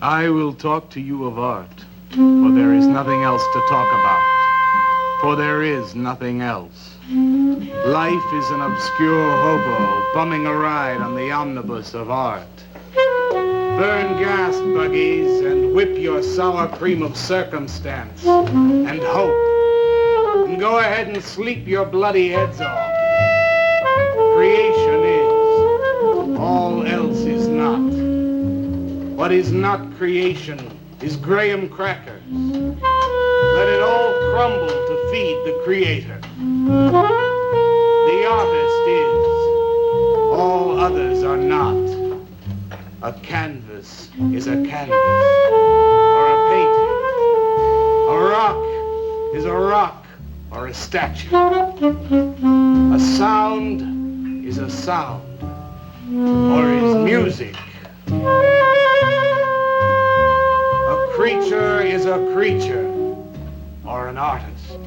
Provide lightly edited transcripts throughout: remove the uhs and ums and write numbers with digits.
I will talk to you of art, for there is nothing else to talk about. For there is nothing else. Life is an obscure hobo bumming a ride on the omnibus of art. Burn gas buggies and whip your sour cream of circumstance and hope. And go ahead and sleep your bloody heads off. Creation is. All else is not. What is not creation is graham crackers. Let it all crumble to feed the creator. The artist is. All others are not. A canvas is a canvas, or a painting. A rock is a rock, or a statue. A sound is a sound, or is music. A creature is a creature, or an artist.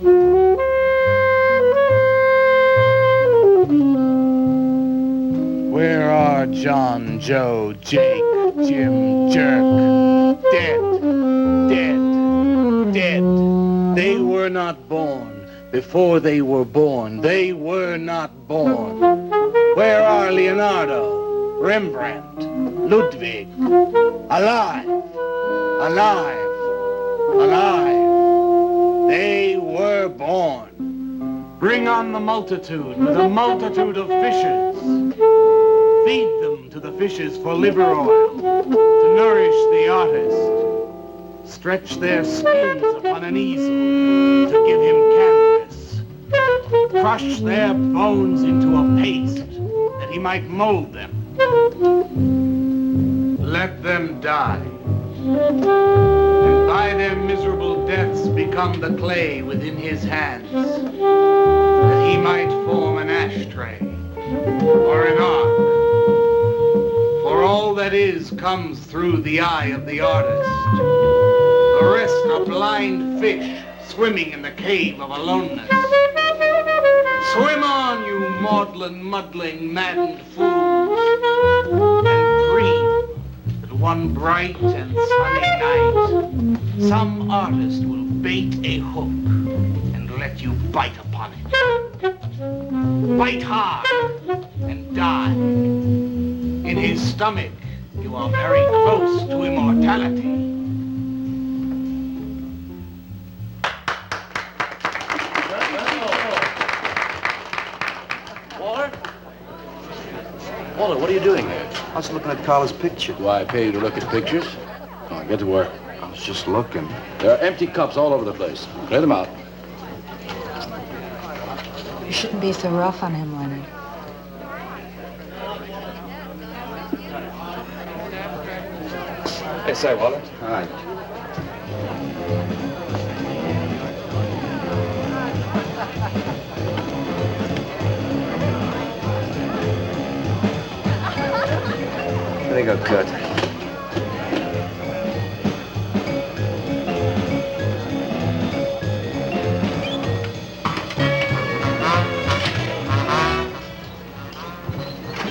Where are John, Joe, Jake, Jim, Jerk? Dead, dead, dead. They were not born. Before they were born, they were not born. Where are Leonardo, Rembrandt, Ludwig? Alive, alive, alive. They were born. Bring on the multitude with a multitude of fishes. Feed them to the fishes for liver oil, to nourish the artist. Stretch their skins upon an easel to give him canvas. Crush their bones into a paste that he might mold them. Let them die. And by their miserable deaths become the clay within his hands, that he might form an ashtray or an ark. For all that is comes through the eye of the artist. The rest are blind fish swimming in the cave of aloneness. Swim on, you maudlin, muddling, maddened fools, and dream that one bright and sunny night some artist will bait a hook and let you bite upon it. Bite hard and die. In his stomach, you are very close to immortality. Walter, what are you doing here? I was looking at Carla's picture. Do I pay you to look at pictures? Come on, get to work. I was just looking. There are empty cups all over the place. Clear them out. You shouldn't be so rough on him, Leonard. Hey, say, Walter. Hi. There you go, Kurt.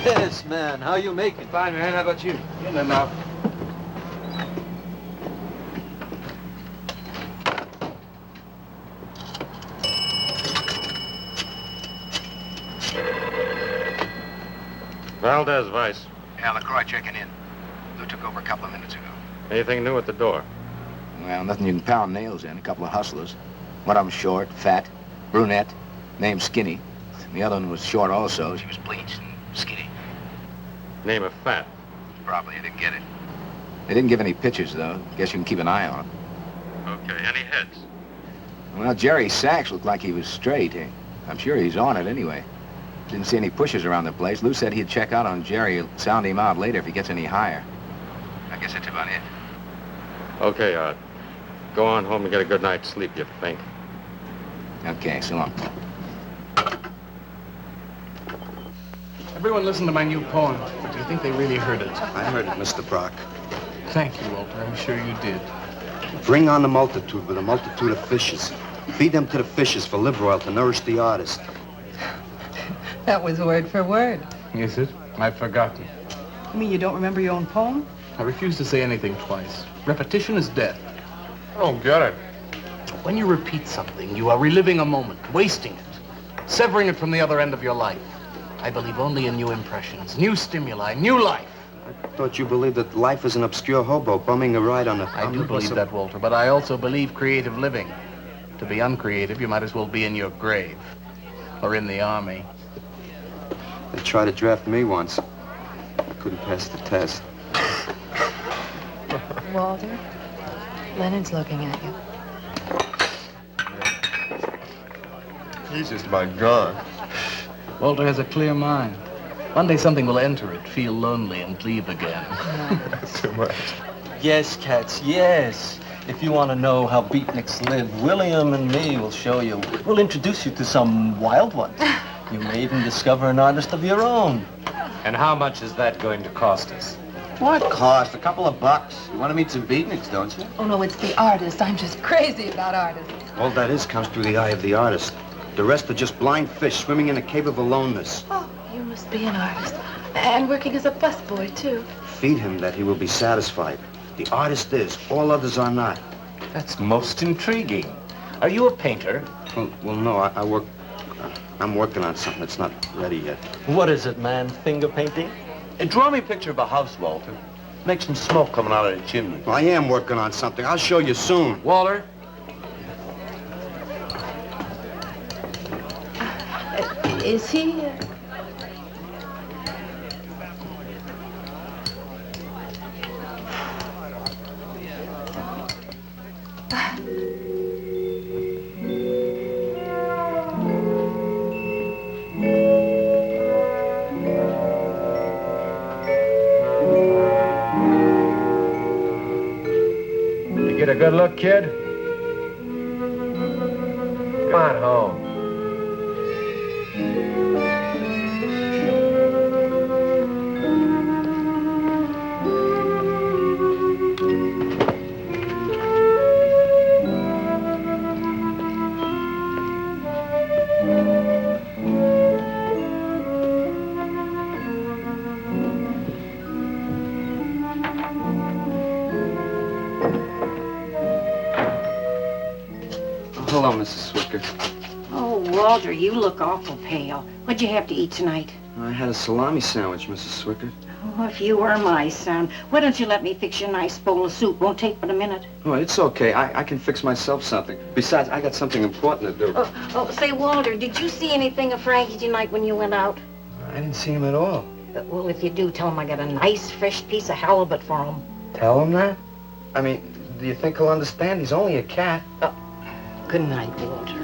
Yes, man. How you making? Fine, man. How about you? In there now. Valdez, Vice. Yeah, LaCroix checking in. Lou took over a couple of minutes ago. Anything new at the door? Well, nothing you can pound nails in. A couple of hustlers. One of them short, fat, brunette, named Skinny. The other one was short also. She was bleached and skinny. Name of Fat. Probably you didn't get it. They didn't give any pictures, though. Guess you can keep an eye on them. Okay, any heads? Well, Jerry Sachs looked like he was straight. I'm sure he's on it anyway. Didn't see any pushers around the place. Lou said he'd check out on Jerry. He'll sound him out later if he gets any higher. I guess that's about it. Okay, Art. Go on home and get a good night's sleep, you think. Okay, so long. Everyone listen to my new poem. Do you think they really heard it? I heard it, Mr. Brock. Thank you, Walter. I'm sure you did. Bring on the multitude with a multitude of fishes. Feed them to the fishes for liver oil to nourish the artist. That was word for word. Is it? I've forgotten. You mean you don't remember your own poem? I refuse to say anything twice. Repetition is death. I don't get it. When you repeat something, you are reliving a moment, wasting it, severing it from the other end of your life. I believe only in new impressions, new stimuli, new life. I thought you believed that life is an obscure hobo bumming a ride on a... I do believe that, Walter, but I also believe creative living. To be uncreative, you might as well be in your grave or in the army. They tried to draft me once. Couldn't pass the test. Walter, Leonard's looking at you. He's just about gone. Walter has a clear mind. One day something will enter it, feel lonely, and leave again. That's too much. Yes, cats, yes. If you want to know how beatniks live, William and me will show you. We'll introduce you to some wild ones. You may even discover an artist of your own. And how much is that going to cost us? What cost? A couple of bucks. You want to meet some beatniks, don't you? Oh, no, it's the artist. I'm just crazy about artists. All that is comes through the eye of the artist. The rest are just blind fish swimming in a cave of aloneness. Oh, you must be an artist. And working as a busboy, too. Feed him that he will be satisfied. The artist is. All others are not. That's most intriguing. Are you a painter? Well, no, I work... I'm working on something that's not ready yet. What is it, man? Finger painting? Draw me a picture of a house, Walter. Make some smoke coming out of the chimney. Well, I am working on something. I'll show you soon. Walter? Is he... Get a good look, kid? Come on home. Hello, Mrs. Swicker. Oh, Walter, you look awful pale. What'd you have to eat tonight? I had a salami sandwich, Mrs. Swicker. Oh, if you were my son, why don't you let me fix you a nice bowl of soup? Won't take but a minute. Oh, it's okay. I can fix myself something. Besides, I got something important to do. Oh, say, Walter, did you see anything of Frankie tonight when you went out? I didn't see him at all. Well, if you do, tell him I got a nice, fresh piece of halibut for him. Tell him that? I mean, do you think he'll understand? He's only a cat. Good night, Walter.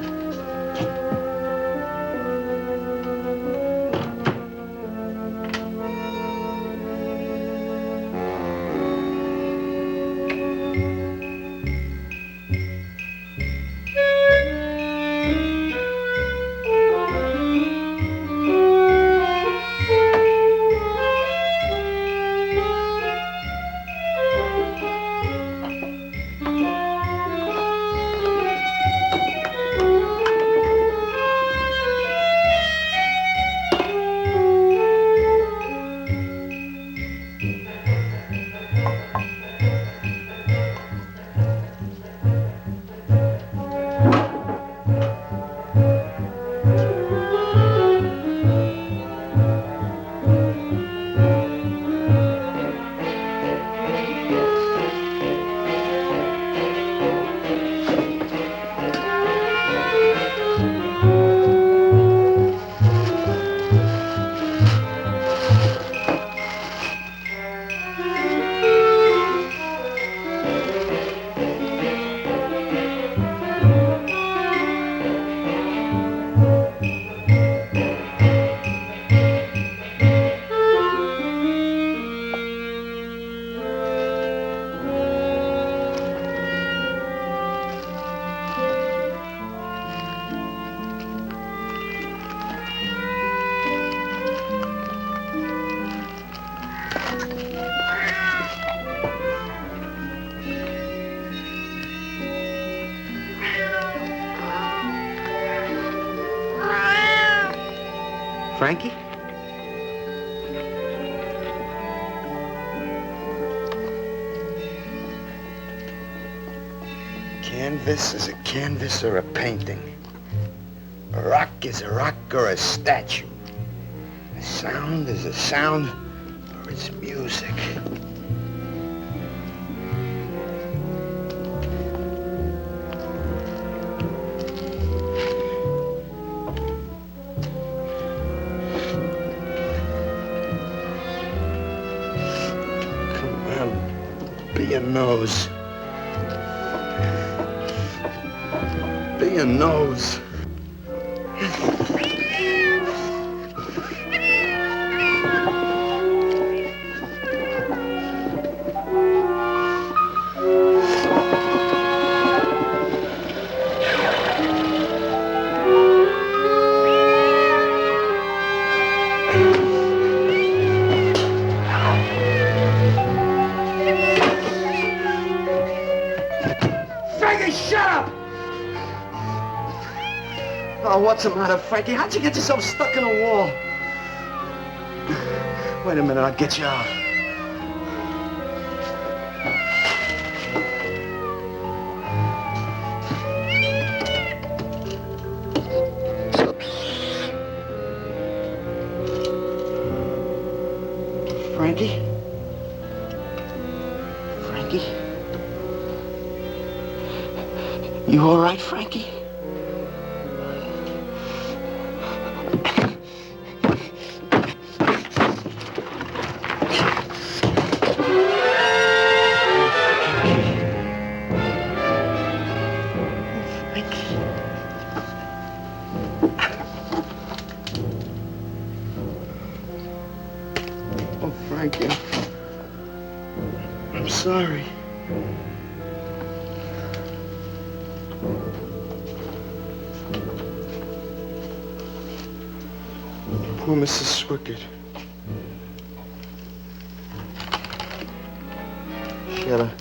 Frankie? canvas is a canvas or a painting. A rock is a rock or a statue. A sound is a sound or it's music. Come on, be a nose. Be a nose. Oh, what's the matter, Frankie? How'd you get yourself stuck in a wall? Wait a minute, I'll get you out. Frankie? Frankie? You all right, Frankie? I'm sorry. Poor Mrs. Swickett. She had a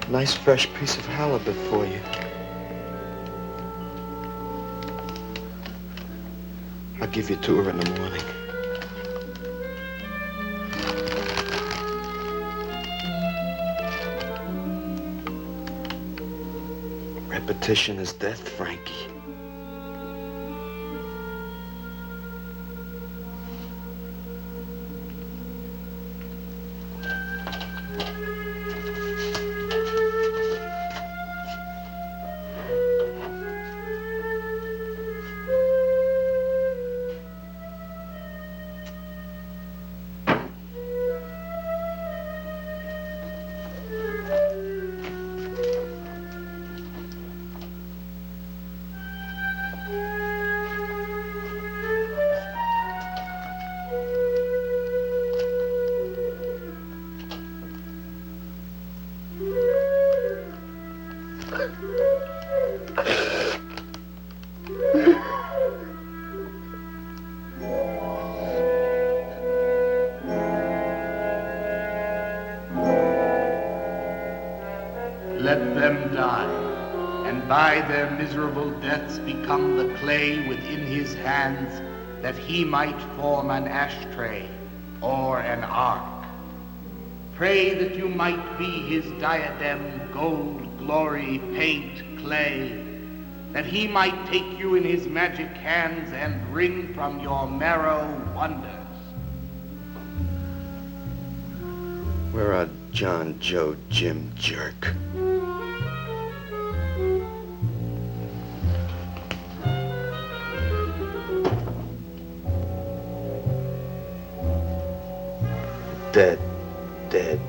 nice fresh piece of halibut for you. I'll give you to her in the morning. Repetition is death, Frankie. Let them die, and by their miserable deaths become the clay within his hands, that he might form an ashtray or an ark. Pray that you might be his diadem, gold, glory, paint, clay, that he might take you in his magic hands and wring from your marrow wonders. Where are John, Joe, Jim, Jerk? Dead, dead,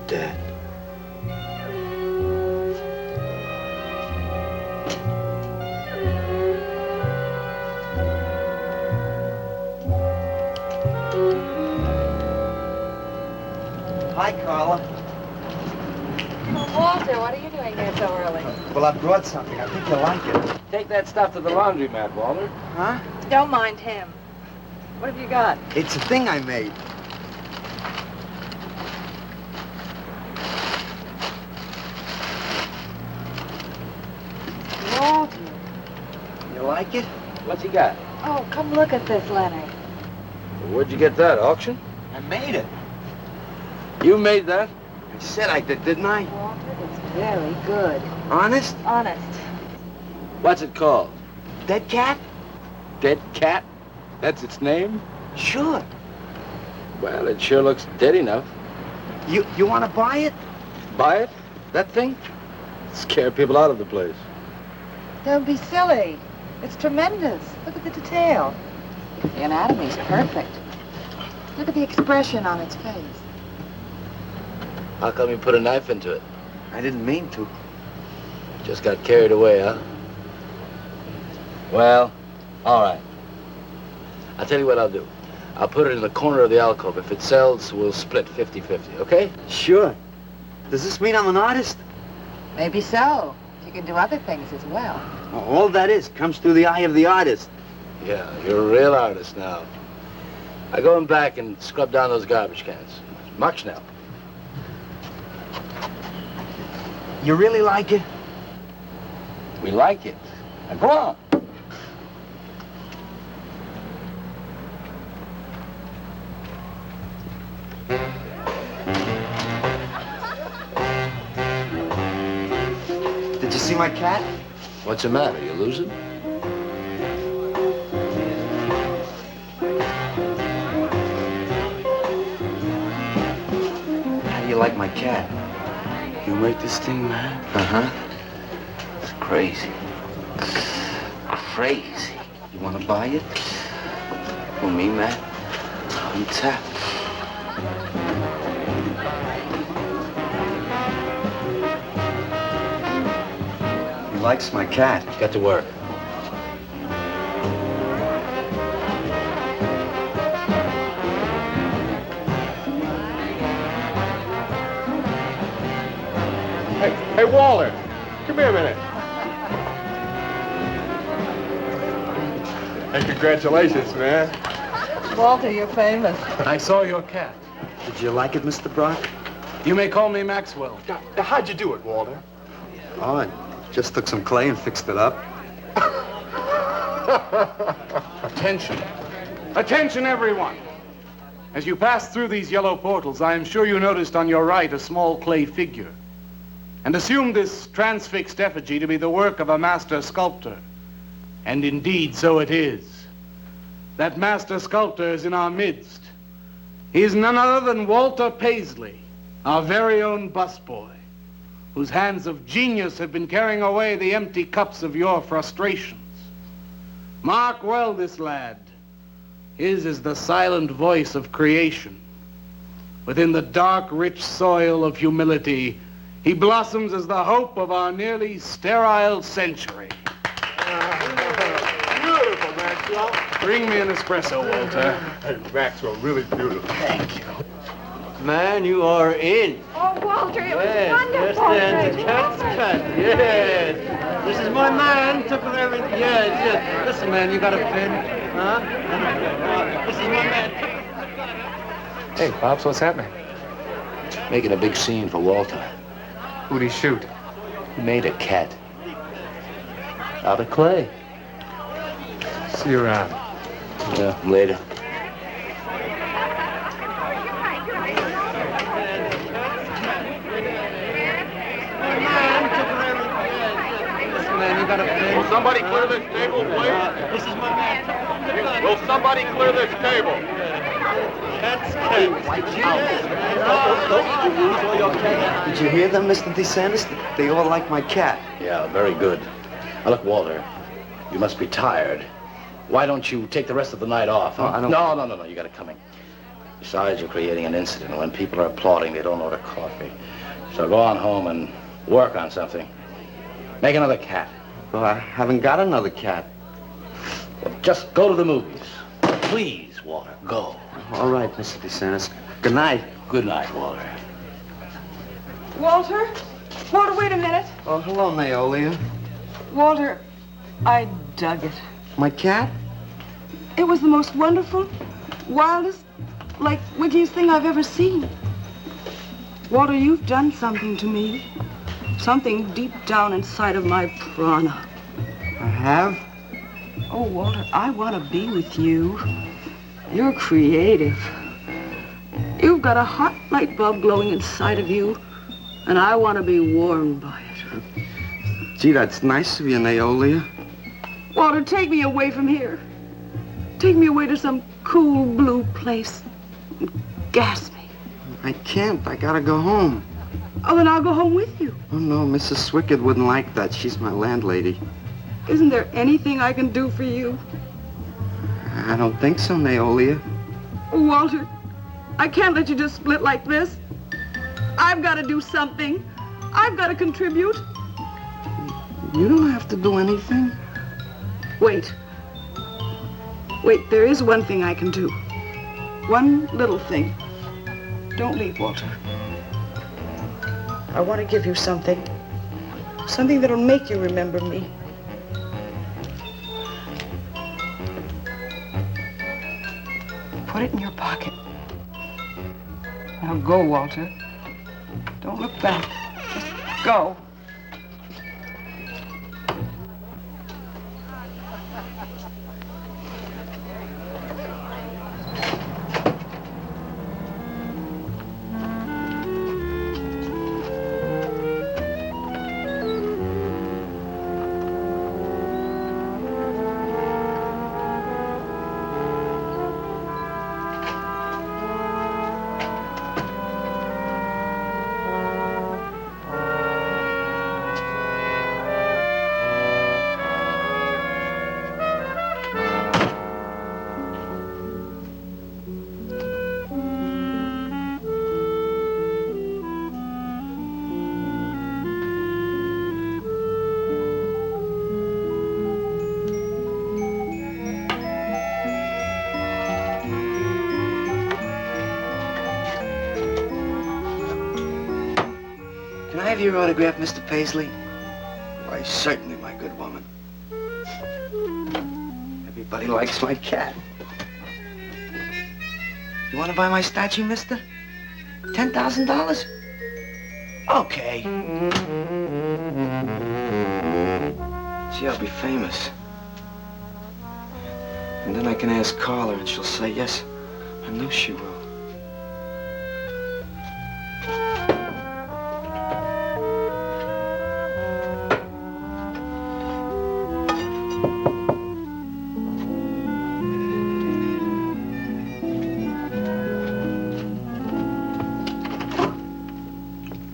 dead. Hi, Carla. Oh, Walter, what are you doing here so early? Well, I brought something. I think you'll like it. Take that stuff to the laundromat, Walter. Huh? Don't mind him. What have you got? It's a thing I made. Walter. You like it? What's he got? Oh, come look at this, Leonard. Where'd you get that, auction? I made it. You made that? I said I did, didn't I? Walter, it's very good. Honest? Honest. What's it called? Dead cat? Dead cat? That's its name? Sure. Well, it sure looks dead enough. You want to buy it? Buy it? That thing? Scare people out of the place. Don't be silly. It's tremendous. Look at the detail. The anatomy's perfect. Look at the expression on its face. How come you put a knife into it? I didn't mean to. Just got carried away, huh? Well, all right. I'll tell you what I'll do. I'll put it in the corner of the alcove. If it sells, we'll split 50-50, okay? Sure. Does this mean I'm an artist? Maybe so. You can do other things as well. All that is comes through the eye of the artist. Yeah, you're a real artist now. I go in back and scrub down those garbage cans. Much now. You really like it? We like it. Now go on. Did you see my cat? What's the matter? You losing? How do you like my cat? You make this thing, man? Uh-huh. It's crazy. Crazy. You want to buy it? For me, man? I'm tapped. He likes my cat. Get to work. Hey, Walter, come here a minute. Hey, congratulations, man. Walter, you're famous. I saw your cat. Did you like it, Mr. Brock? You may call me Maxwell. How'd you do it, Walter? Oh, I just took some clay and fixed it up. Attention. Attention, everyone. As you pass through these yellow portals, I am sure you noticed on your right a small clay figure, and assumed this transfixed effigy to be the work of a master sculptor. And indeed, so it is. That master sculptor is in our midst. He is none other than Walter Paisley, our very own busboy, whose hands of genius have been carrying away the empty cups of your frustrations. Mark well this lad. His is the silent voice of creation. Within the dark, rich soil of humility, he blossoms as the hope of our nearly sterile century. Beautiful, Maxwell. Bring me an espresso, Walter. Hey, Maxwell, really beautiful. Thank you. Man, you are in. Oh, Walter, it Yes, was wonderful. yes, the cat's cut. Yes. This is my man. Took with everything. Yes, yes. Listen, man, you got a pen? Huh? This is my man. Hey, Pops, what's happening? Making a big scene for Walter. Who'd he shoot? He made a cat. Out of clay. See you around. Yeah, later. Man, you got a pen? Will somebody clear this table, please? This is my man. Will somebody clear this table? Cat's cat. Did you hear them, Mr. DeSantis? They all like my cat. Yeah, very good. Now, look, Walter, you must be tired. Why don't you take the rest of the night off? Huh? Oh, I don't... No, you got it coming. Besides, you're creating an incident. When people are applauding, they don't order coffee. So go on home and work on something. Make another cat. Well, I haven't got another cat. Well, just go to the movies. Please, Walter, go. All right, Mr. DeSantis. Good night. Good night, Walter. Walter? Walter, wait a minute. Oh, hello, Naolia. Walter, I dug it. My cat? It was the most wonderful, wildest, like, wiggiest thing I've ever seen. Walter, you've done something to me. Something deep down inside of my prana. I have? Oh, Walter, I want to be with you. You're creative. You've got a hot light bulb glowing inside of you, and I want to be warmed by it. Gee, that's nice of you, Naolia. Walter, take me away from here. Take me away to some cool blue place. Gas me. I can't. I gotta go home. Oh, then I'll go home with you. Oh, no, Mrs. Swickard wouldn't like that. She's my landlady. Isn't there anything I can do for you? I don't think so, Naolia. Oh, Walter, I can't let you just split like this. I've got to do something. I've got to contribute. You don't have to do anything. Wait. Wait, there is one thing I can do. One little thing. Don't leave, Walter. I want to give you something. Something that'll make you remember me. Put it in your pocket. Now go, Walter. Don't look back. Just go. Can I have your autograph, Mr. Paisley? Why, certainly, my good woman. Everybody likes my cat. You want to buy my statue, mister? $10,000? Okay. Gee, I'll be famous. And then I can ask Carla and she'll say yes. I know she will.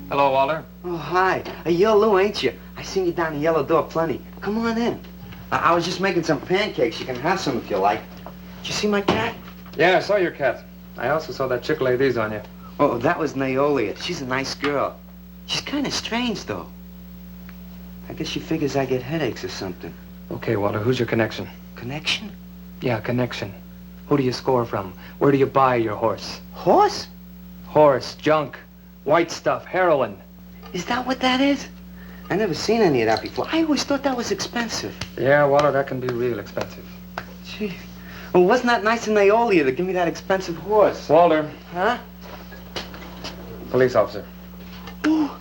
Hello, Walter. Oh, hi. You're Lou, ain't you? I seen you down the yellow door plenty. Come on in. I was just making some pancakes. You can have some if you like. Did you see my cat? Yeah, I saw your cat. I also saw that chick lay these on you. Oh, that was Naolia. She's a nice girl. She's kind of strange, though. I guess she figures I get headaches or something. Okay, Walter, who's your connection? Connection? Yeah, connection. Who do you score from? Where do you buy your horse? Horse? Horse, junk, white stuff, heroin. Is that what that is? I never seen any of that before. I always thought that was expensive. Yeah, Walter, that can be real expensive. Gee. Well, wasn't that nice of Naolia to give me that expensive horse? Walter. Huh? Police officer. Oh,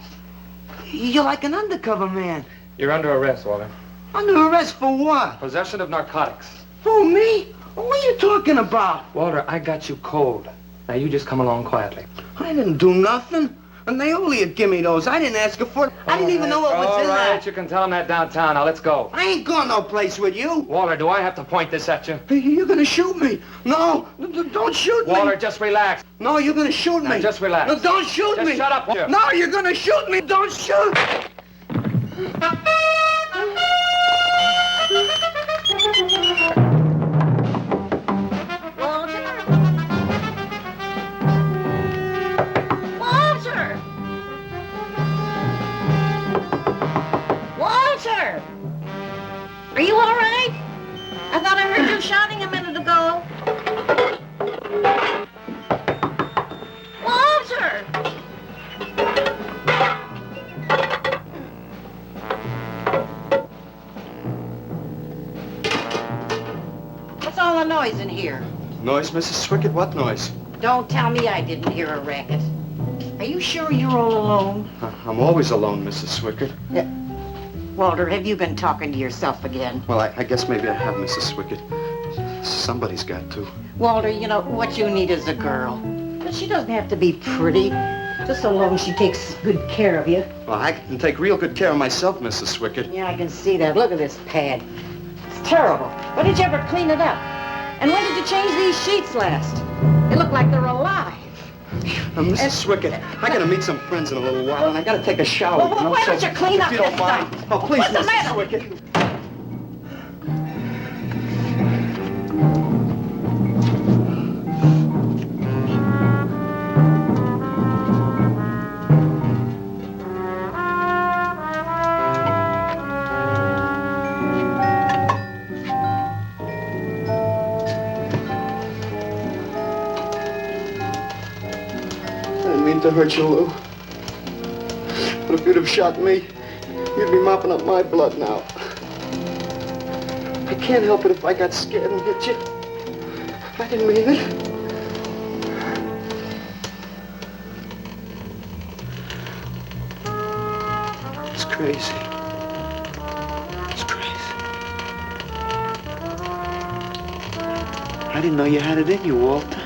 you're like an undercover man. You're under arrest, Walter. Under arrest for what? Possession of narcotics. Who, me? What are you talking about? Walter, I got you cold. Now you just come along quietly. I didn't do nothing. And Naolia give me those. I didn't ask her for it. I didn't even know what was in All right, that. you can tell him that downtown. Now let's go. I ain't going no place with you. Walter, do I have to point this at you? You're gonna shoot me. No, don't shoot me. Walter, just relax. No, you're gonna shoot me. Now just relax. No, don't shoot Just me. shut up, Walter. No, you're gonna shoot me. Don't shoot. Walter! Are you all right? I thought I heard you shouting a minute ago. Walter! What's all the noise in here? Noise, Mrs. Swickard? What noise? Don't tell me I didn't hear a racket. Are you sure you're all alone? I'm always alone, Mrs. Swickard. Walter, have you been talking to yourself again? Well, I guess maybe I have, Mrs. Swickard. Somebody's got to. Walter, you know, what you need is a girl. But she doesn't have to be pretty. Just so long as she takes good care of you. Well, I can take real good care of myself, Mrs. Swickett. Yeah, I can see that. Look at this pad. It's terrible. When did you ever clean it up? And when did you change these sheets last? They look like they're alive. Mrs. Swickett, I gotta meet some friends in a little while, and I gotta take a shower. Well, why don't you clean up if you don't this mind. stuff? Oh, please, What's the Mrs. matter? Swickett. To hurt you, Lou. But if you'd have shot me, you'd be mopping up my blood now. I can't help it if I got scared and hit you. I didn't mean it. It's crazy. It's crazy. I didn't know you had it in you, Walter.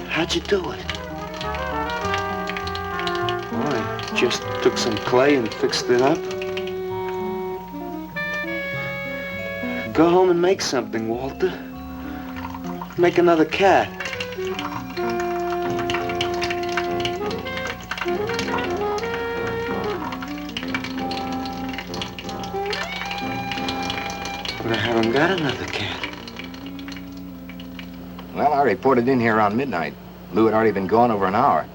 How'd you do it? Well, I just took some clay and fixed it up. Go home and make something, Walter. Make another cat. But I haven't got another cat. Well, I reported in here around midnight. Lou had already been gone over an hour.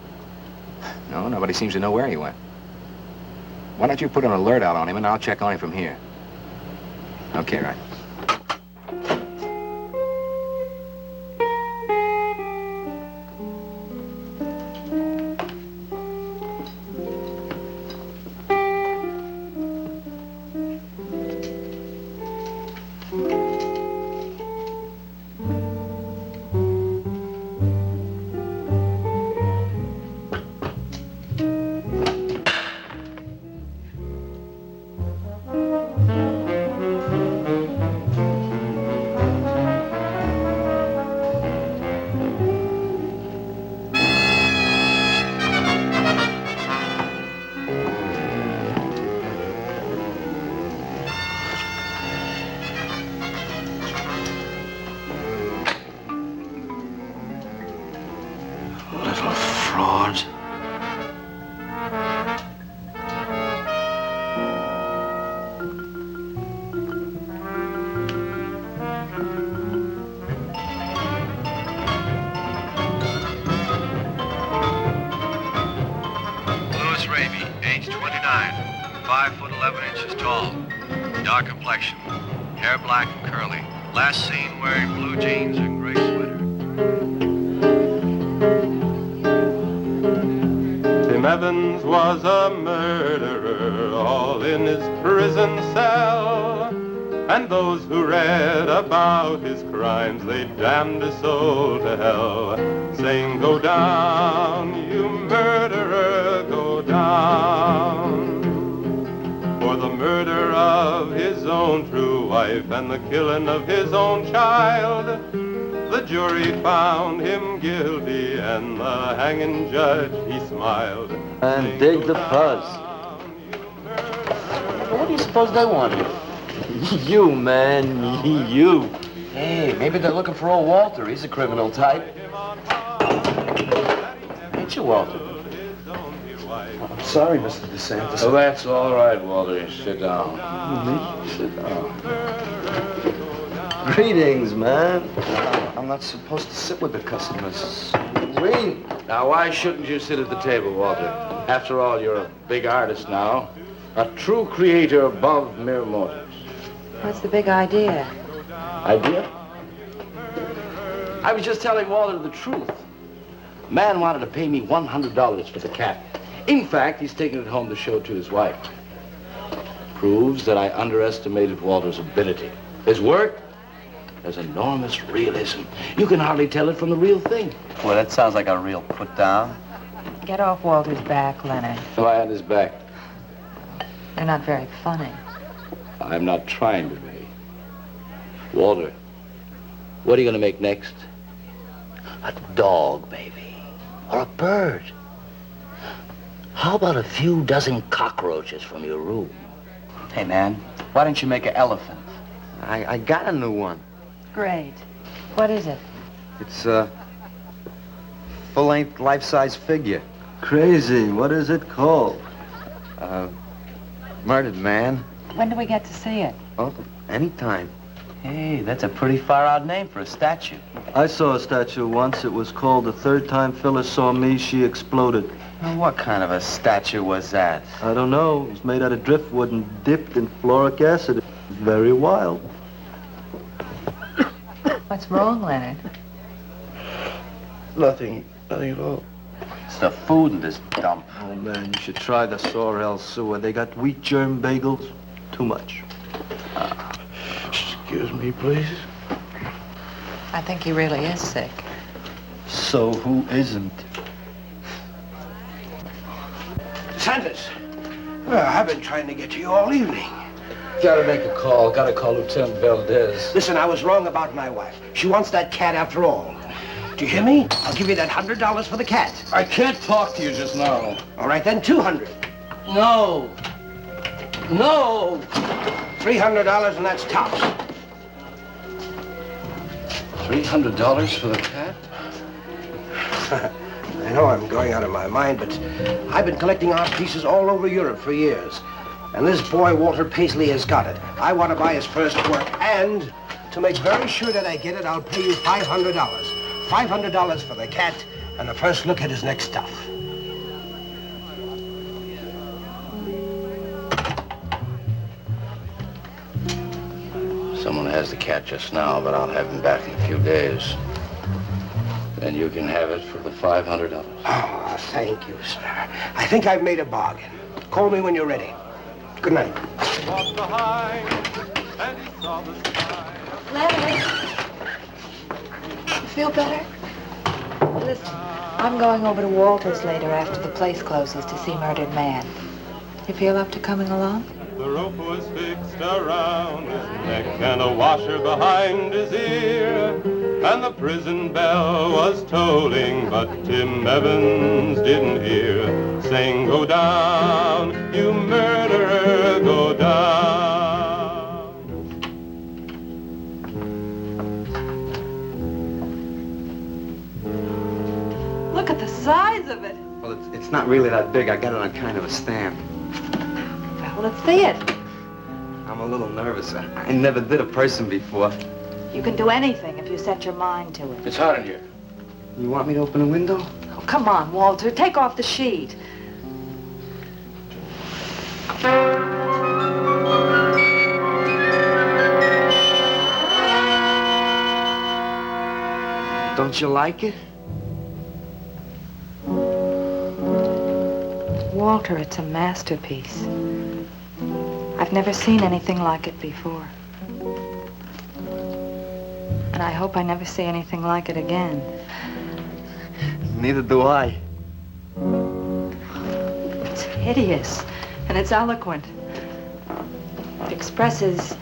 No, nobody seems to know where he went. Why don't you put an alert out on him, and I'll check on him from here. Okay, right. Was a murderer, all in his prison cell, and those who read about his crimes, they damned his soul to hell, saying, "Go down, you murderer, go down," for the murder of his own true wife and the killing of his own child. The jury found him guilty, and the hanging judge, he smiled. And dig the fuzz. What do you suppose they want here? You, man, you. Hey, maybe they're looking for old Walter. He's a criminal type. Ain't you, Walter? I'm sorry, Mr. DeSantis. Oh, that's all right, Walter. Sit down. Sit down. Greetings, man. I'm not supposed to sit with the customers. Wait. Now, why shouldn't you sit at the table, Walter? After all, you're a big artist now. A true creator above mere mortals. What's the big idea? Idea? I was just telling Walter the truth. Man wanted to pay me $100 for the cat. In fact, he's taking it home to show to his wife. Proves that I underestimated Walter's ability. His work has enormous realism. You can hardly tell it from the real thing. Well, that sounds like a real put down. Get off Walter's back, Leonard. Lie on his back. They're not very funny. I'm not trying to be. Walter, what are you going to make next? A dog, baby. or a bird. How about a few dozen cockroaches from your room? Hey, man, why don't you make an elephant? I got a new one. Great. What is it? It's a full-length, life-size figure. Crazy. What is it called? Murdered man. When do we get to see it? Oh, anytime. Hey, that's a pretty far-out name for a statue. I saw a statue once. It was called The Third Time Phyllis Saw Me, She Exploded. Now, what kind of a statue was that? I don't know. It was made out of driftwood and dipped in fluoric acid. It was very wild. What's wrong, Leonard? Nothing at all. It's the food in this dump. Oh, man, you should try the Sorrel sewer. They got wheat germ bagels. Too much. Excuse me, please. I think he really is sick. So who isn't? Sanders, I've been trying to get to you all evening. Gotta make a call. Gotta call Lieutenant Valdez. Listen, I was wrong about my wife. She wants that cat after all. Do you hear me? I'll give you that $100 for the cat. I can't talk to you just now. All right, then, $200. No. No. $300, and that's tops. $300 for the cat? I know I'm going out of my mind, but I've been collecting art pieces all over Europe for years. And this boy, Walter Paisley, has got it. I want to buy his first work, and to make very sure that I get it, I'll pay you $500. $500 for the cat, and the first look at his next stuff. Someone has the cat just now, but I'll have him back in a few days. Then you can have it for the $500. Oh, thank you, sir. I think I've made a bargain. Call me when you're ready. Good night. Leonard, you feel better? Listen, I'm going over to Walter's later after the place closes to see Murdered Man. You feel up to coming along? The rope was fixed around his neck and a washer behind his ear, and the prison bell was tolling, but Tim Evans didn't hear, saying, "Go down, you murderer, go down." Look at the size of it. Well, it's not really that big. I got it on kind of a stand. Well, let's see it. I'm a little nervous. I never did a person before. You can do anything if you set your mind to it. It's hot in here. You want me to open a window? Oh, come on, Walter. Take off the sheet. Don't you like it? Walter, it's a masterpiece. I've never seen anything like it before. And I hope I never see anything like it again. Neither do I. It's hideous, and it's eloquent. It expresses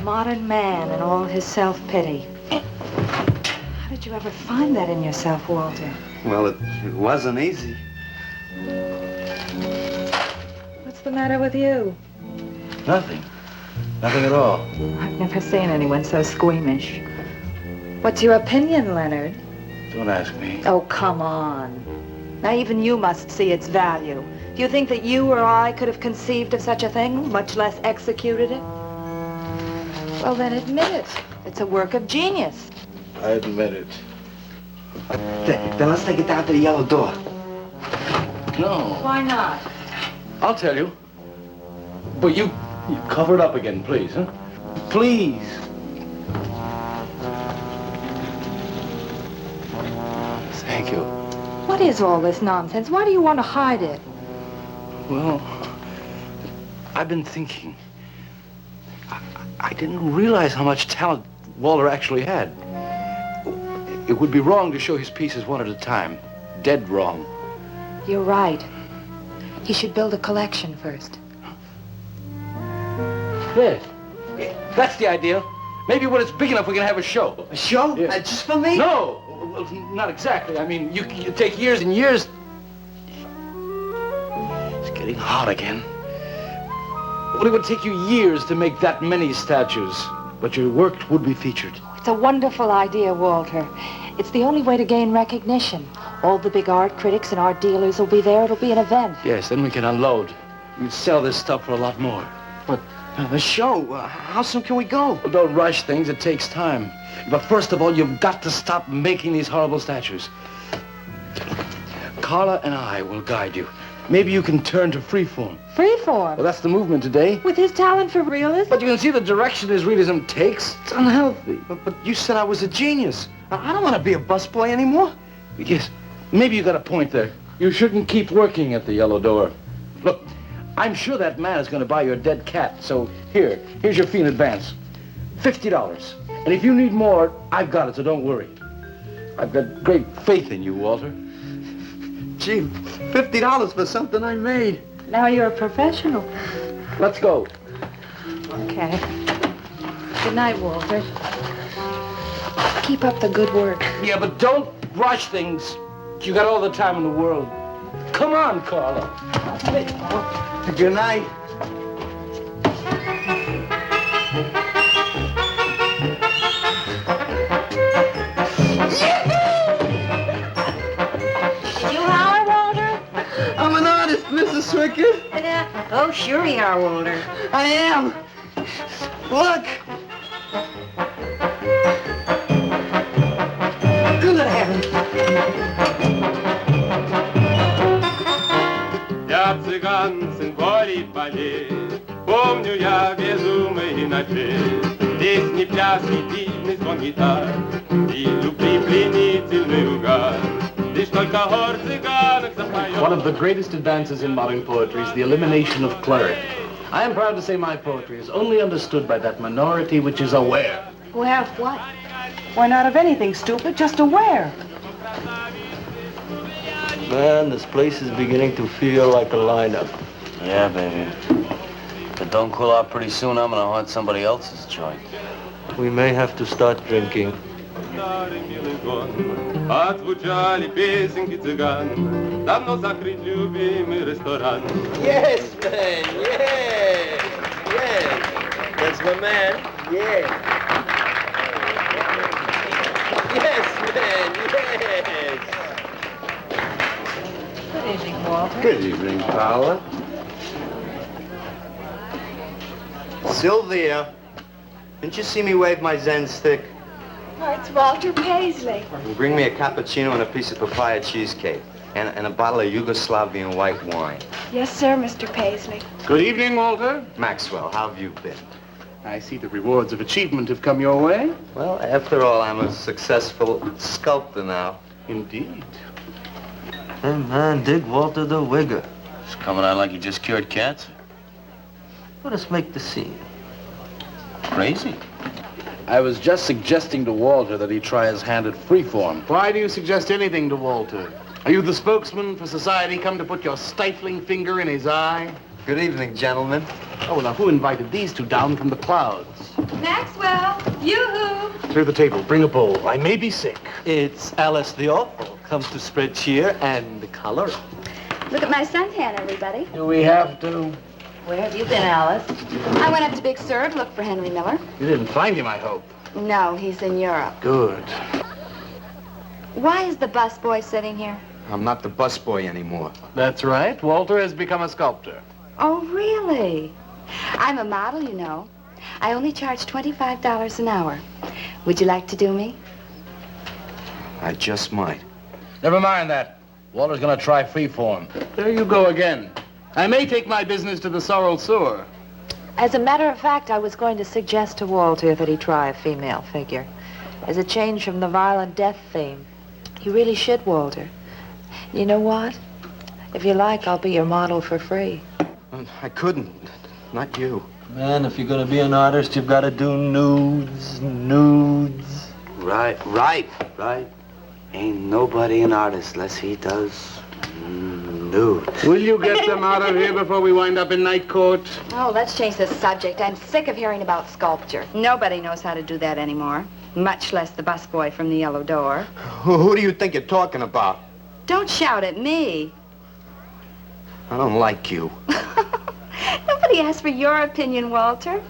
modern man and all his self-pity. How did you ever find that in yourself, Walter? Well, it wasn't easy. What's the matter with you? Nothing. Nothing at all. I've never seen anyone so squeamish. What's your opinion, Leonard? Don't ask me. Oh, come on. Now, even you must see its value. Do you think that you or I could have conceived of such a thing, much less executed it? Well, then admit it. It's a work of genius. I admit it. Then let's take it down to the yellow door. No. Why not? I'll tell you. But you cover it up again, please, huh? Please. Thank you. What is all this nonsense? Why do you want to hide it? Well, I've been thinking. I didn't realize how much talent Walter actually had. It would be wrong to show his pieces one at a time. Dead wrong. You're right. He should build a collection first. Yes. That's the idea. Maybe when it's big enough, we can have a show. A show? Yeah. Just for me? No. Well, not exactly. I mean, you take years and years. It's getting hot again. Well, it would take you years to make that many statues, but your work would be featured. It's a wonderful idea, Walter. It's the only way to gain recognition. All the big art critics and art dealers will be there. It'll be an event. Yes, then we can unload. We can sell this stuff for a lot more. But the show, how soon can we go? Well, don't rush things. It takes time. But first of all, you've got to stop making these horrible statues. Carla and I will guide you. Maybe you can turn to freeform. Freeform? Well, that's the movement today. With his talent for realism? But you can see the direction his realism takes. It's unhealthy. But you said I was a genius. I don't want to be a busboy anymore. Yes, maybe you got a point there. You shouldn't keep working at the Yellow Door. Look, I'm sure that man is going to buy your dead cat. So here's your fee in advance. $50. And if you need more, I've got it, so don't worry. I've got great faith in you, Walter. Gee, $50 for something I made. Now you're a professional. Let's go. Okay. Good night, Walter. Keep up the good work. Yeah, but don't rush things. You got all the time in the world. Come on, Carla. Good night. I'm an artist, Mrs. Swickers. Oh, sure you are, Walter. I am. Look. Good heavens. Я цыган, сын полей полей, помню я безумные ночи. Здесь не пляс, не дивный звон гитар, и любви пленительный угар. One of the greatest advances in modern poetry is the elimination of clarity. I am proud to say my poetry is only understood by that minority which is aware. Aware of what? Why, not of anything, stupid, just aware. Man, this place is beginning to feel like a lineup. Yeah, baby. If it don't cool out pretty soon, I'm gonna haunt somebody else's joint. We may have to start drinking. Отзвучали песенки цыган, давно закрыт любимый ресторан. Yes, man, yeah, yeah. That's my man, yeah. Yes, man, yes. Good evening, Walter. Good evening, Paula. Sylvia, didn't you see me wave my Zen stick? Oh, it's Walter Paisley. Bring me a cappuccino and a piece of papaya cheesecake. And a bottle of Yugoslavian white wine. Yes, sir, Mr. Paisley. Good evening, Walter. Maxwell, how have you been? I see the rewards of achievement have come your way. Well, after all, I'm a successful sculptor now. Indeed. Hey, man, dig Walter the Wigger. It's coming out like he just cured cancer. Let us make the scene. Crazy. I was just suggesting to Walter that he try his hand at freeform. Why do you suggest anything to Walter? Are you the spokesman for society come to put your stifling finger in his eye? Good evening, gentlemen. Oh, now who invited these two down from the clouds? Maxwell, yoo-hoo. Clear the table, bring a bowl. I may be sick. It's Alice the Awful. Comes to spread cheer and color. Look at my suntan, everybody. Do we have to? Where have you been, Alice? I went up to Big Sur to look for Henry Miller. You didn't find him, I hope. No, he's in Europe. Good. Why is the busboy sitting here? I'm not the busboy anymore. That's right. Walter has become a sculptor. Oh, really? I'm a model, you know. I only charge $25 an hour. Would you like to do me? I just might. Never mind that. Walter's gonna try freeform. There you go again. I may take my business to the Sorrel Sewer. As a matter of fact, I was going to suggest to Walter that he try a female figure. As a change from the violent death theme. He really should, Walter. You know what? If you like, I'll be your model for free. I couldn't. Not you. Man, if you're gonna be an artist, you've got to do nudes, nudes. Right. Ain't nobody an artist unless he does nudes. Will you get them out of here before we wind up in night court? Oh, let's change the subject. I'm sick of hearing about sculpture. Nobody knows how to do that anymore. much less the busboy from the yellow door. Who do you think you're talking about? Don't shout at me. I don't like you. Nobody asked for your opinion, Walter.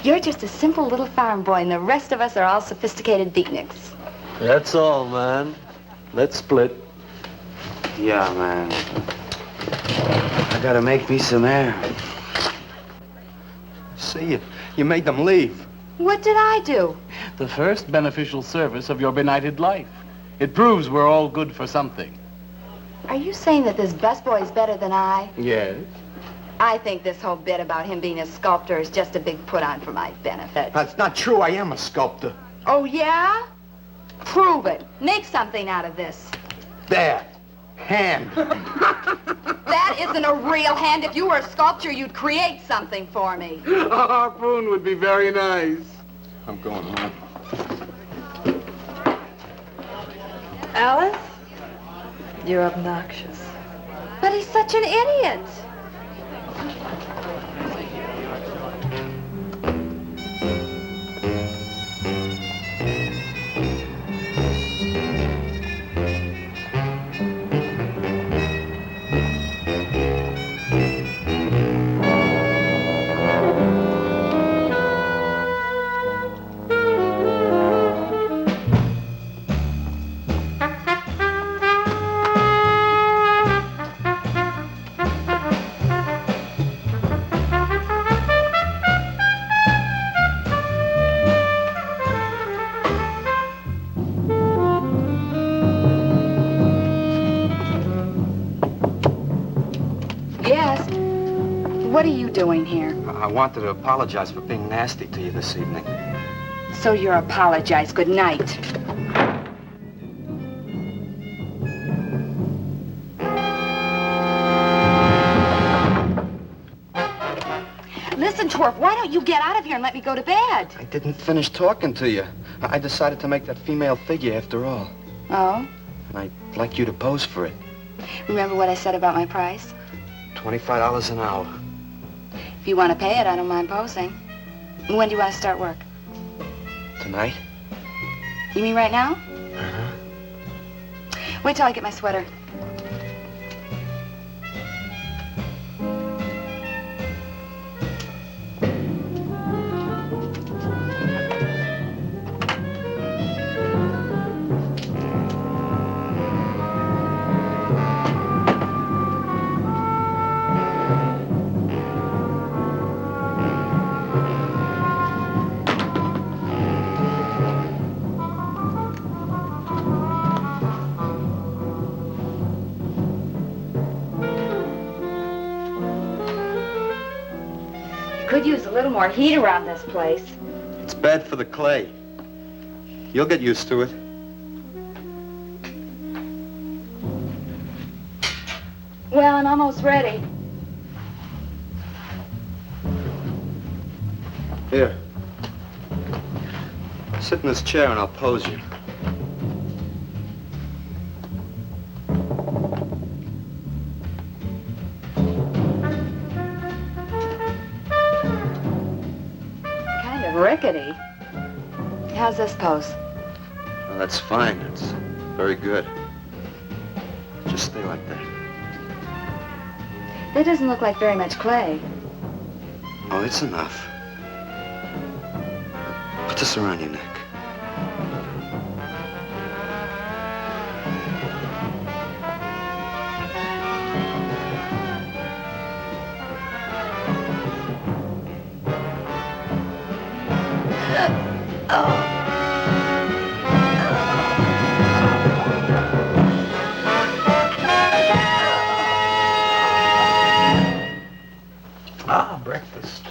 You're just a simple little farm boy, and the rest of us are all sophisticated beatniks. That's all, man. Let's split. Yeah, man. I gotta make me some air. See, you made them leave. What did I do? The first beneficial service of your benighted life. It proves we're all good for something. Are you saying that this busboy's better than I? Yes. I think this whole bit about him being a sculptor is just a big put-on for my benefit. That's not true. I am a sculptor. Oh, yeah? Prove it. Make something out of this. There. Hand. That isn't a real hand. If you were a sculptor, you'd create something for me. A harpoon would be very nice. I'm going home. Alice? You're obnoxious. But he's such an idiot. What are you doing here? I wanted to apologize for being nasty to you this evening. So you're apologized. Good night. Listen, Twerp, why don't you get out of here and let me go to bed? I didn't finish talking to you. I decided to make that female figure after all. Oh? And I'd like you to pose for it. Remember what I said about my price? $25 an hour. If you want to pay it, I don't mind posing. When do you want to start work? Tonight? You mean right now? Uh-huh. Wait till I get my sweater. Could use a little more heat around this place. It's bad for the clay. You'll get used to it. Well, I'm almost ready. Here. Sit in this chair and I'll pose you. Rickety. How's this pose? Well, that's fine. It's very good. Just stay like that. That doesn't look like very much clay. Oh, it's enough. Put this around your neck. Breakfast.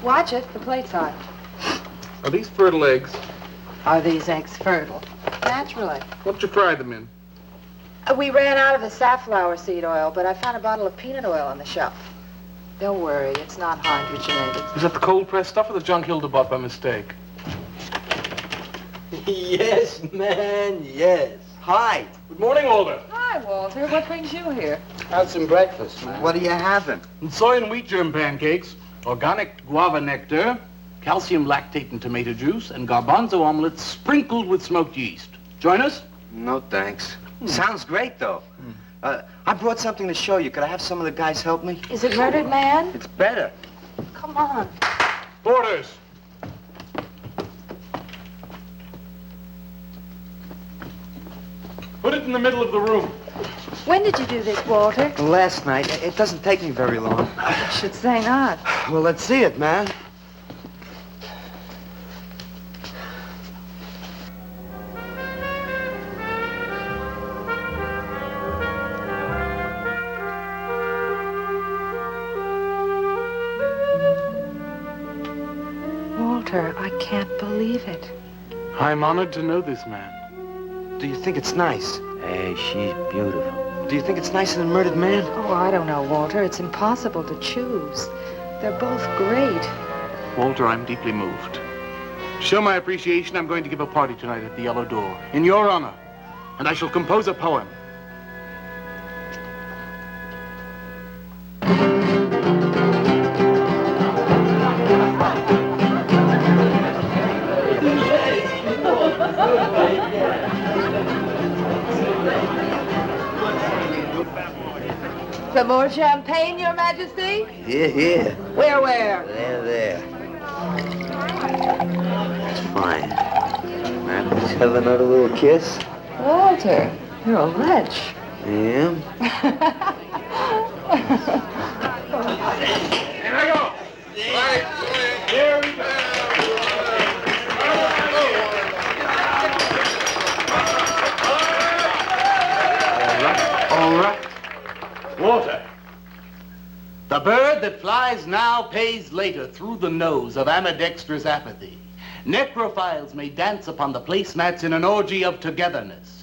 Watch it. The plate's hot. Are these fertile eggs? Are these eggs fertile? Naturally. What'd you fry them in? We ran out of the safflower seed oil, but I found a bottle of peanut oil on the shelf. Don't worry, it's not hydrogenated. Is that the cold-pressed stuff or the junk Hilda bought by mistake? Yes, man, yes. Hi. Good morning, Walter. Hi, Walter. What brings you here? Have some breakfast, man. What are you having? Soy and wheat germ pancakes, organic guava nectar, calcium lactate and tomato juice, and garbanzo omelets sprinkled with smoked yeast. Join us? No, thanks. Sounds great, though. I brought something to show you. Could I have some of the guys help me? Is it Murdered Man? It's better. Come on. Orders. Put it in the middle of the room. When did you do this, Walter? Last night. It doesn't take me very long. I should say not. Well, let's see it, man. Walter, I can't believe it. I'm honored to know this man. Do you think it's nice? Hey, she's beautiful. Do you think it's nicer than Murdered Man? Oh, I don't know, Walter. It's impossible to choose. They're both great. Walter, I'm deeply moved. To show my appreciation, I'm going to give a party tonight at the Yellow Door, in your honor. And I shall compose a poem. Some more champagne, Your Majesty? Here. Where? There. It's fine. Man, let's have another little kiss. Walter, you're a lech. I am? Here I go. Here we go. All right. Walter. The bird that flies now pays later through the nose of ambidextrous apathy. Necrophiles may dance upon the placemats in an orgy of togetherness.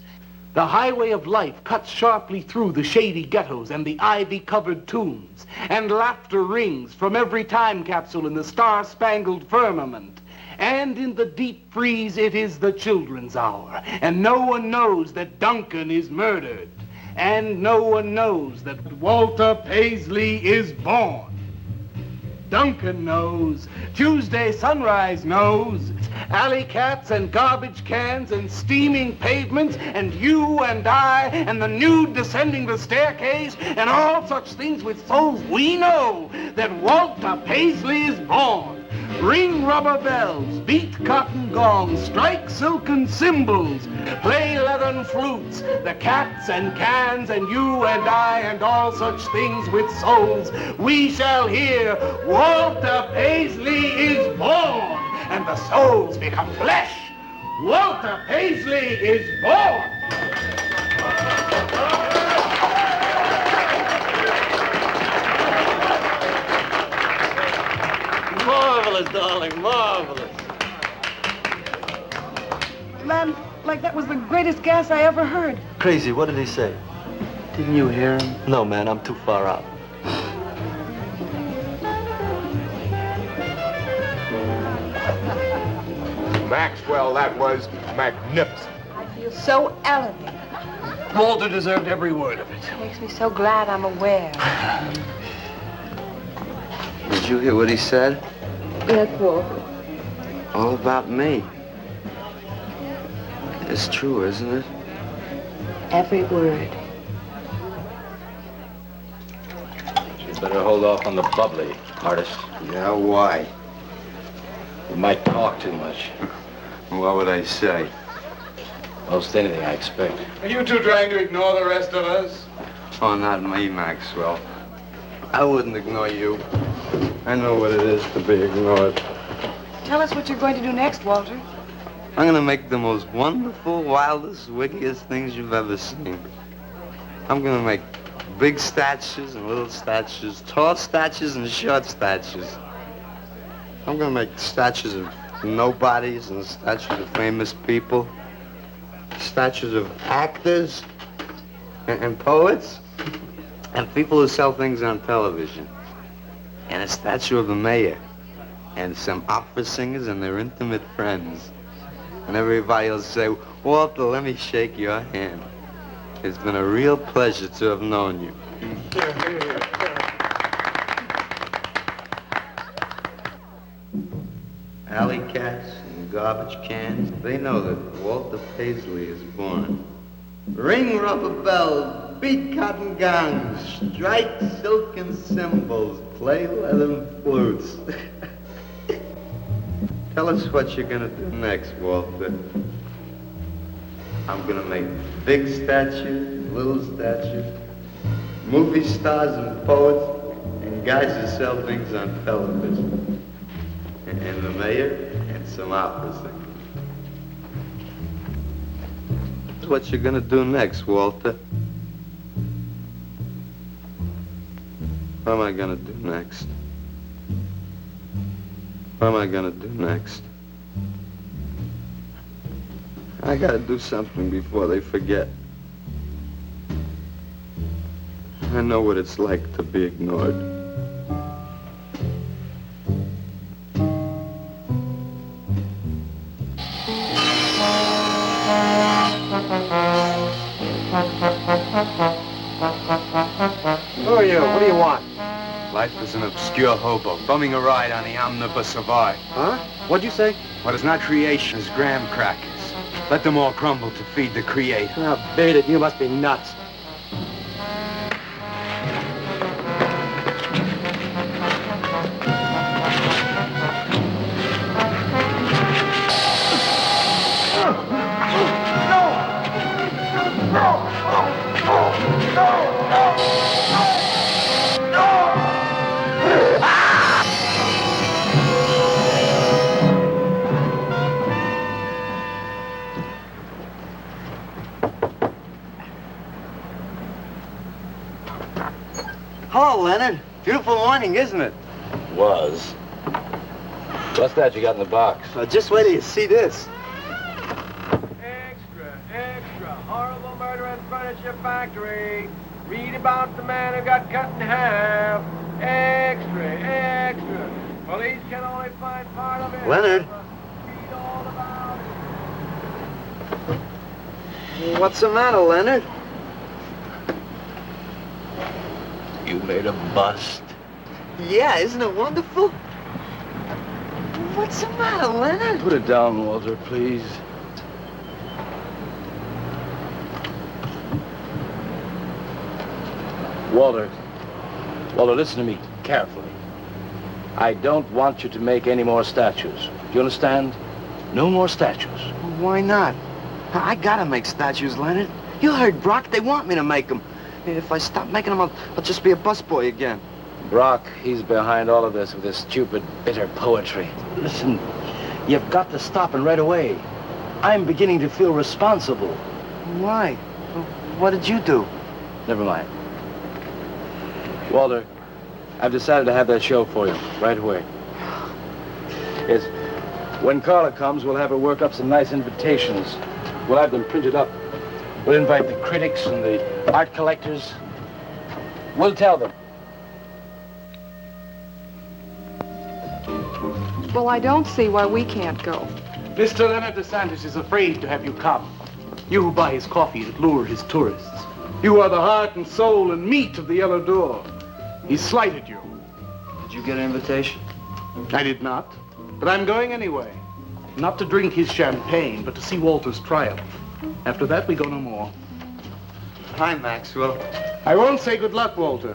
The highway of life cuts sharply through the shady ghettos and the ivy-covered tombs, and laughter rings from every time capsule in the star-spangled firmament. And in the deep freeze, it is the children's hour, and no one knows that Duncan is murdered. And no one knows that Walter Paisley is born. Duncan knows. Tuesday Sunrise knows. Alley cats and garbage cans and steaming pavements and you and I and the nude descending the staircase and all such things with souls, we know that Walter Paisley is born. Ring rubber bells, beat cotton gongs, strike silken cymbals, play leathern flutes, the cats and cans and you and I and all such things with souls. We shall hear Walter Paisley is born, and the souls become flesh. Walter Paisley is born. Marvelous, darling, marvelous. Man, like that was the greatest gas I ever heard. Crazy, what did he say? Didn't you hear him? No, man, I'm too far out. Maxwell, that was magnificent. I feel so elegant. Walter deserved every word of it. It makes me so glad I'm aware. Did you hear what he said? Yes, Walter. All about me. It's true, isn't it? Every word. You'd better hold off on the bubbly, artist. Yeah, why? You might talk too much. What would I say? Most anything, I expect. Are you two trying to ignore the rest of us? Oh, not me, Maxwell. I wouldn't ignore you. I know what it is to be ignored. Tell us what you're going to do next, Walter. I'm gonna make the most wonderful, wildest, wickedest things you've ever seen. I'm gonna make big statues and little statues, tall statues and short statues. I'm gonna make statues of nobodies and statues of famous people, statues of actors and poets and people who sell things on television, and a statue of the mayor and some opera singers and their intimate friends. And everybody will say, Walter, let me shake your hand. It's been a real pleasure to have known you. alley cats and garbage cans, they know that Walter Paisley is born. Ring rubber bells, beat cotton gongs, strike silken cymbals, play leathern flutes. Tell us what you're gonna do next, Walter. I'm gonna make big statues, little statues, movie stars and poets, and guys who sell things on television. And the mayor and some opera singers. That's what you're gonna do next, Walter. What am I gonna do next? What am I gonna do next? I gotta do something before they forget. I know what it's like to be ignored. Who are you? What do you want? Life is an obscure hobo, bumming a ride on the omnibus survive. Huh? What'd you say? What is not creation is graham crackers. Let them all crumble to feed the creator. Oh, beat it. You must be nuts. Hello, Leonard. Beautiful morning, isn't it? Was. What's that you got in the box? Just wait till you see this. Extra, extra. Horrible murder in furniture factory. Read about the man who got cut in half. Extra, extra. Police can only find part of it. Leonard. Read all about it. What's the matter, Leonard? You made a bust. Yeah, isn't it wonderful? What's the matter, Leonard? Put it down, Walter, please. Walter, listen to me carefully. I don't want you to make any more statues. Do you understand? No more statues. Why not? I gotta make statues, Leonard. You heard Brock. They want me to make them. If I stop making them, I'll just be a busboy again. Brock, he's behind all of this with his stupid, bitter poetry. Listen, you've got to stop, and right away. I'm beginning to feel responsible. Why? What did you do? Never mind. Walter, I've decided to have that show for you, right away. Yes, when Carla comes, we'll have her work up some nice invitations. We'll have them printed up. We'll invite the critics and the art collectors. We'll tell them. Well, I don't see why we can't go. Mr. Leonard DeSantis is afraid to have you come. You who buy his coffee and lure his tourists. You are the heart and soul and meat of the Yellow Door. He slighted you. Did you get an invitation? I did not, but I'm going anyway. Not to drink his champagne, but to see Walter's triumph. After that, we go no more. Hi, Maxwell. I won't say good luck, Walter.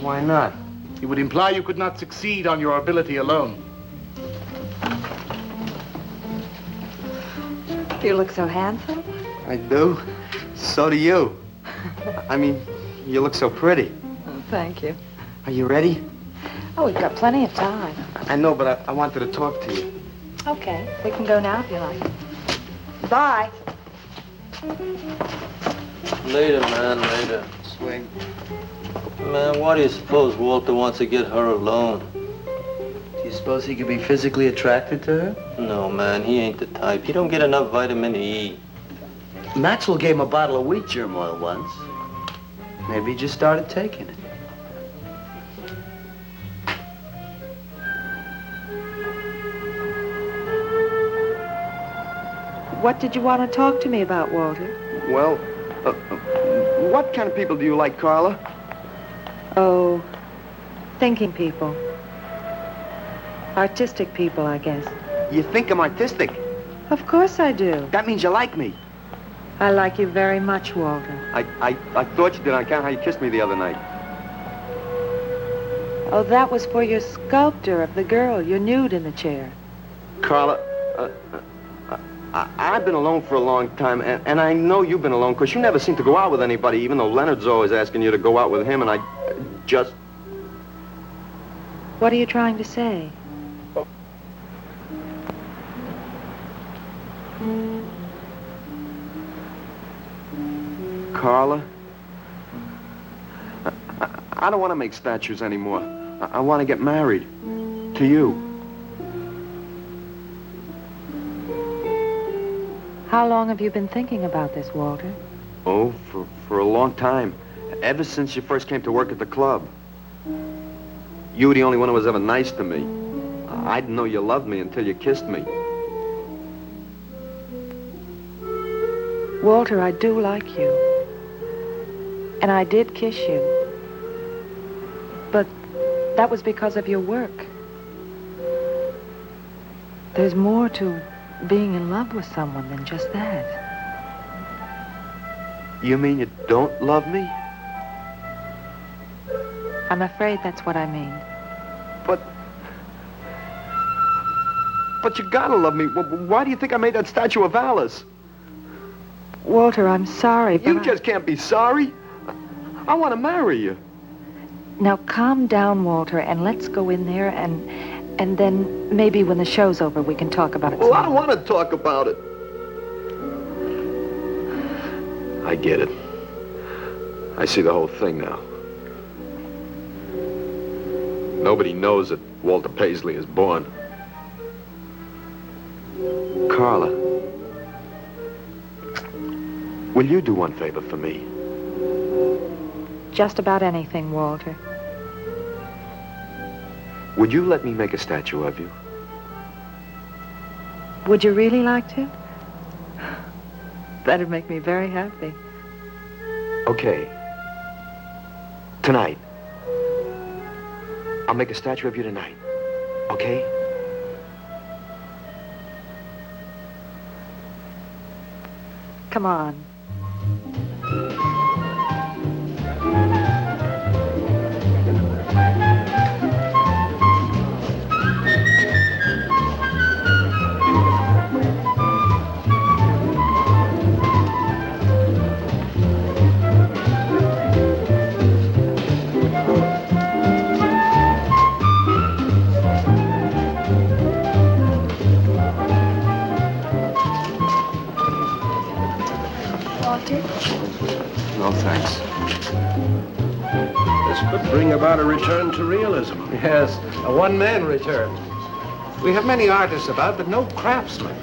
Why not? It would imply you could not succeed on your ability alone. You look so handsome. I do. So do you. I mean, you look so pretty. Oh, thank you. Are you ready? Oh, we've got plenty of time. I know, but I wanted to talk to you. Okay, we can go now if you like. Bye. Later, man, later. Swing. Man, why do you suppose Walter wants to get her alone? Do you suppose he could be physically attracted to her? No, man, he ain't the type. He don't get enough vitamin E. Maxwell gave him a bottle of wheat germ oil once. Maybe he just started taking it. What did you want to talk to me about, Walter? Well, what kind of people do you like, Carla? Oh, thinking people. Artistic people, I guess. You think I'm artistic? Of course I do. That means you like me. I like you very much, Walter. I thought you did on account how you kissed me the other night. Oh, that was for your sculpture of the girl, your nude in the chair. Carla, I've been alone for a long time, and I know you've been alone, because you never seem to go out with anybody, even though Leonard's always asking you to go out with him, and I just... What are you trying to say? Carla, I don't want to make statues anymore. I want to get married. To you. How long have you been thinking about this, Walter? Oh, for a long time. Ever since you first came to work at the club. You were the only one who was ever nice to me. I didn't know you loved me until you kissed me. Walter, I do like you. And I did kiss you. But that was because of your work. There's more to being in love with someone than just that. You mean you don't love me? I'm afraid that's what I mean. But you gotta love me. Why do you think I made that statue of Alice? Walter, I'm sorry, but You just can't be sorry. I want to marry you. Now calm down, Walter, and let's go in there and then maybe when the show's over we can talk about it. Well, I don't want to talk about it. I get it. I see the whole thing now. Nobody knows that Walter Paisley is born. Carla, will you do one favor for me? Just about anything, Walter. Would you let me make a statue of you? Would you really like to? That'd make me very happy. Okay. Tonight. I'll make a statue of you tonight. Okay? Come on. No, thanks. This could bring about a return to realism. Yes, a one-man return. We have many artists about, but no craftsmen.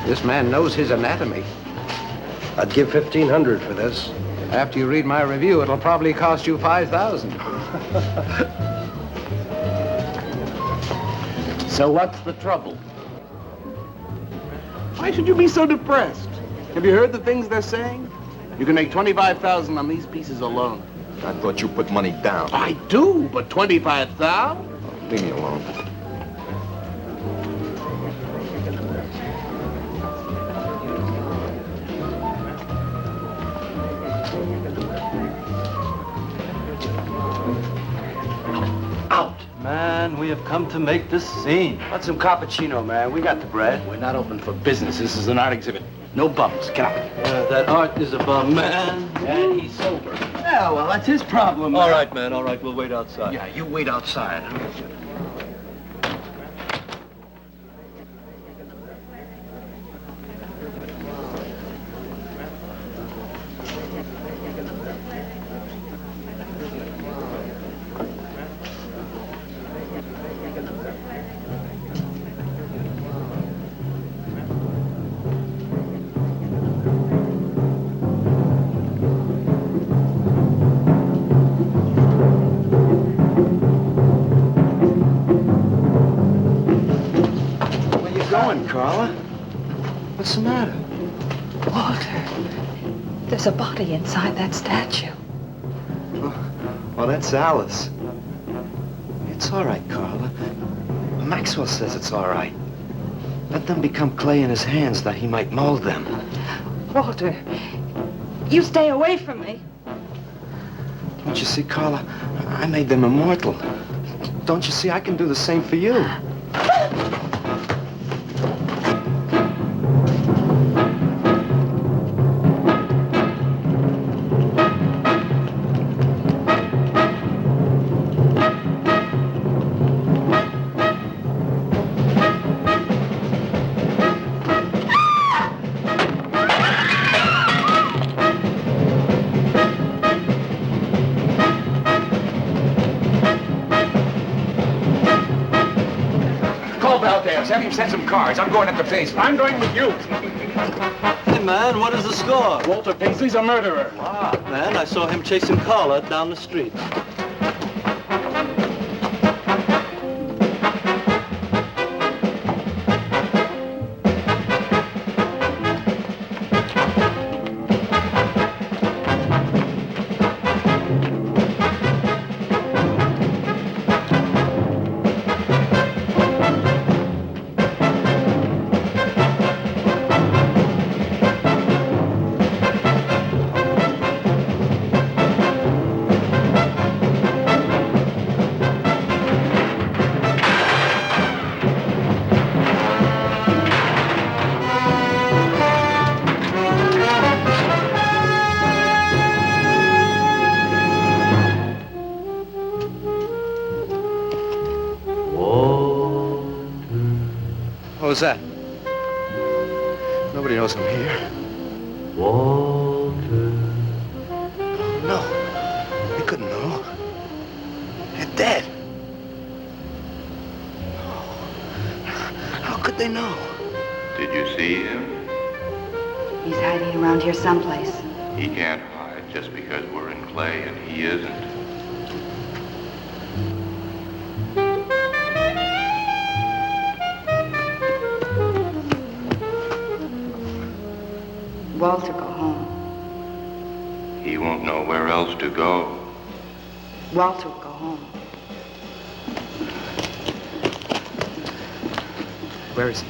This man knows his anatomy. I'd give $1,500 for this. After you read my review, it'll probably cost you $5,000. So what's the trouble? Why should you be so depressed? Have you heard the things they're saying? You can make $25,000 on these pieces alone. I thought you put money down. I do, but $25,000? Leave me alone. Out! Man, we have come to make this scene. Want some cappuccino, man? We got the bread. We're not open for business. This is an art exhibit. No bums. Get out. That art is a bum, man. And he's sober. Yeah, well, that's his problem, man. All right, man, all right. We'll wait outside. Yeah, you wait outside. Carla? What's the matter? Walter, there's a body inside that statue. Oh, that's Alice. It's all right, Carla. Maxwell says it's all right. Let them become clay in his hands that he might mold them. Walter, you stay away from me. Don't you see, Carla? I made them immortal. Don't you see, I can do the same for you. Have him set some cards. I'm going up the basement. I'm going with you. Hey, man, what is the score? Walter Paisley's a murderer. Wow, man, I saw him chasing Carla down the street. What was that? Nobody knows I'm here. Walter. No, they couldn't know. They're dead. How could they know? Did you see him? He's hiding around here someplace. He can't hide just because we're in clay and he isn't. Walter, go home. He won't know where else to go. Walter, go home. Where is he?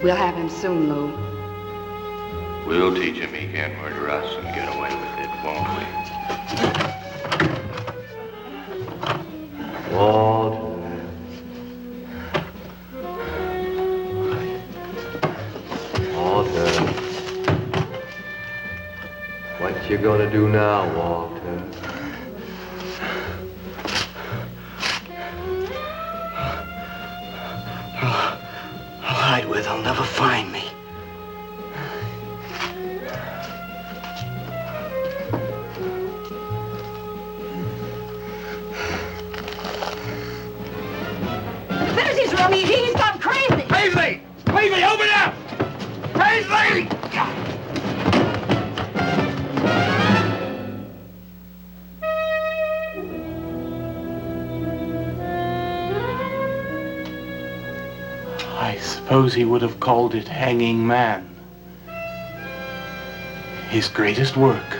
We'll have him soon, Lou. We'll teach him he can't murder us and get away with it, won't we? Walter. Walter. What you gonna do now, Walter? I'll hide where they'll never find me. There's his rummy. He's gone crazy. Paisley! Paisley, open up! Paisley! I suppose he would have called it Hanging Man. His greatest work.